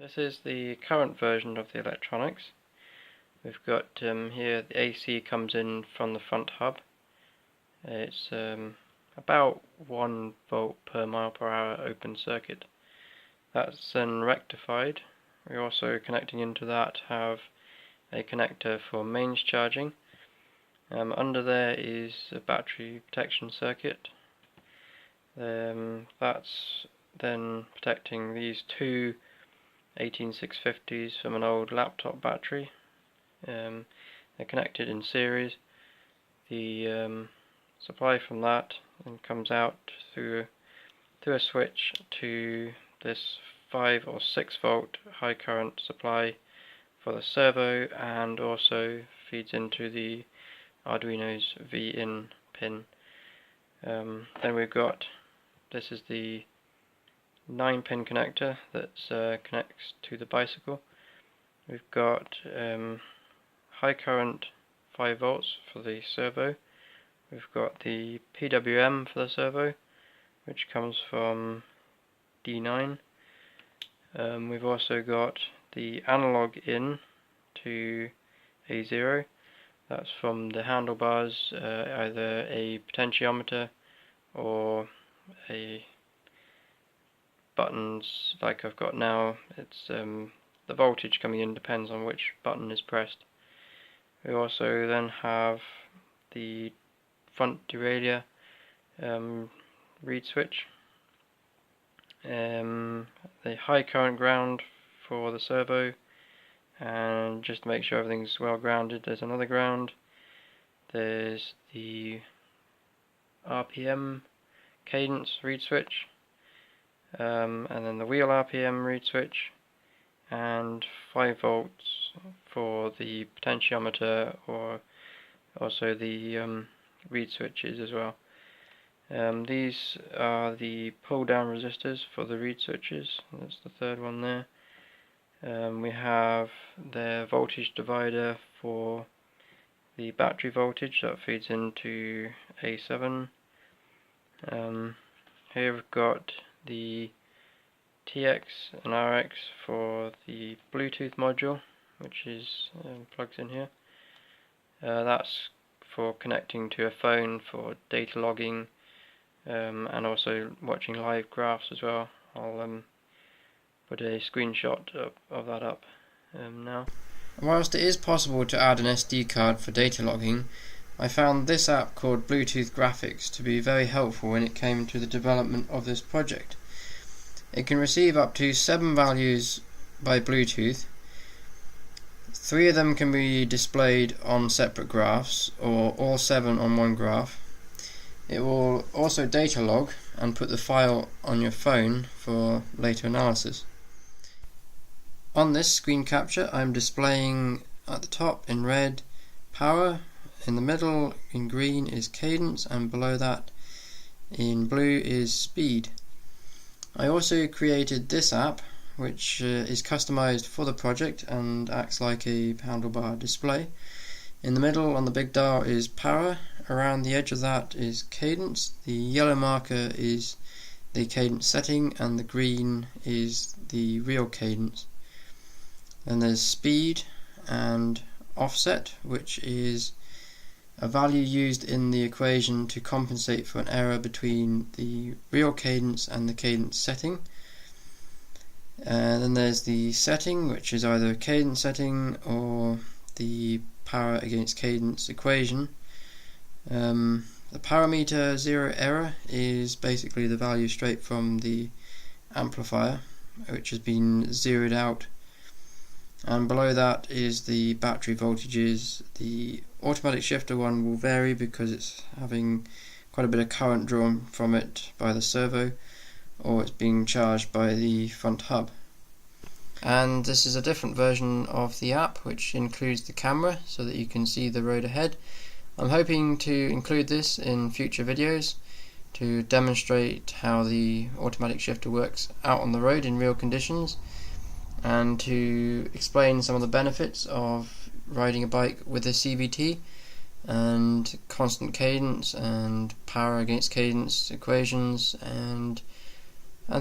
This is the current version of the electronics. We've got here the AC comes in from the front hub. It's about 1 volt per mile per hour open circuit. That's then rectified. We're also connecting into that have a connector for mains charging. Under there is a battery protection circuit. That's then protecting these two 18650s from an old laptop battery. They're connected in series. The supply from that then comes out through a switch to this 5 or 6 volt high current supply for the servo, and also feeds into the Arduino's V-in pin. Then we've got, this is the 9-pin connector that connects to the bicycle. We've got high current 5 volts for the servo. We've got the PWM for the servo, which comes from D9. We've also got the analog in to A0. That's from the handlebars, either a potentiometer or a buttons like I've got now. It's the voltage coming in depends on which button is pressed. We also then have the front derailleur reed switch, the high current ground for the servo, and just to make sure everything's well grounded, there's another ground. There's the RPM cadence reed switch, and then the wheel RPM reed switch, and 5 volts for the potentiometer, or also the reed switches as well. These are the pull down resistors for the reed switches. That's the third one there. We have the voltage divider for the battery voltage that feeds into A7. Here we've got the TX and RX for the Bluetooth module, which is plugs in here. That's for connecting to a phone for data logging, and also watching live graphs as well. I'll put a screenshot of that up now. Whilst it is possible to add an SD card for data logging, I found this app called Bluetooth Graphics to be very helpful when it came to the development of this project. It can receive up to 7 values by Bluetooth. 3 of them can be displayed on separate graphs, or all 7 on one graph. It will also data log and put the file on your phone for later analysis. On this screen capture, I'm displaying at the top in red power, in the middle in green is cadence, and below that in blue is speed. I also created this app, which is customized for the project and acts like a handlebar display. In the middle on the big dial is power, around the edge of that is cadence, the yellow marker is the cadence setting, and the green is the real cadence. Then there's speed and offset, which is a value used in the equation to compensate for an error between the real cadence and the cadence setting. Then there's the setting, which is either a cadence setting or the power against cadence equation. The parameter 0 error is basically the value straight from the amplifier, which has been zeroed out. And below that is the battery voltages. The automatic shifter one will vary because it's having quite a bit of current drawn from it by the servo, or it's being charged by the front hub. And this is a different version of the app, which includes the camera so that you can see the road ahead. I'm hoping to include this in future videos to demonstrate how the automatic shifter works out on the road in real conditions, and to explain some of the benefits of riding a bike with a CVT, and constant cadence and power against cadence equations and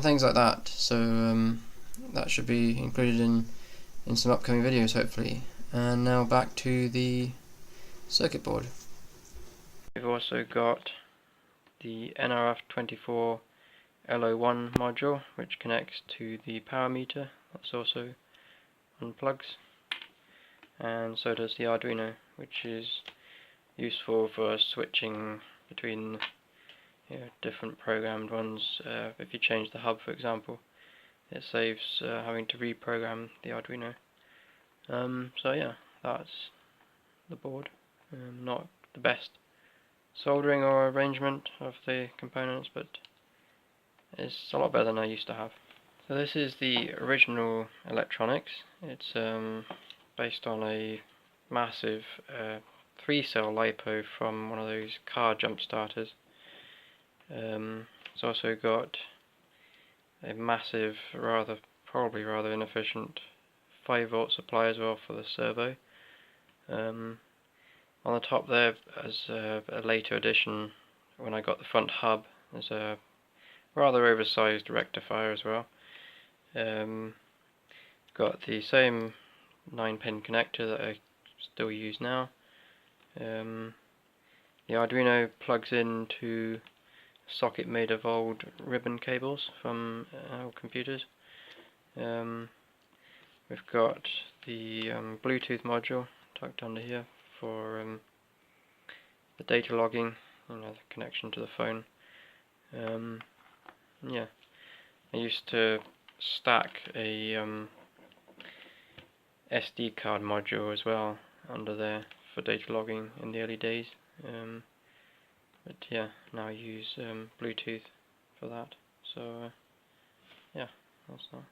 things like that. So that should be included in some upcoming videos hopefully. And now back to the circuit board. We've also got the NRF24 LO1 module, which connects to the power meter. That's also unplugs, and so does the Arduino, which is useful for switching between different programmed ones. If you change the hub, for example, it saves having to reprogram the Arduino. So yeah, that's the board. Not the best soldering or arrangement of the components, but it's a lot better than I used to have. So this is the original electronics. It's based on a massive 3-cell LiPo from one of those car jump starters. It's also got a massive, probably rather inefficient 5-volt supply as well for the servo. On the top there, as a later addition, when I got the front hub, there's a rather oversized rectifier as well. Got the same 9-pin connector that I still use now. The Arduino plugs into a socket made of old ribbon cables from old computers. We've got the Bluetooth module tucked under here for the data logging, the connection to the phone. Yeah, I used to stack a SD card module as well under there for data logging in the early days, but yeah, now I use Bluetooth for that. So yeah, that's that.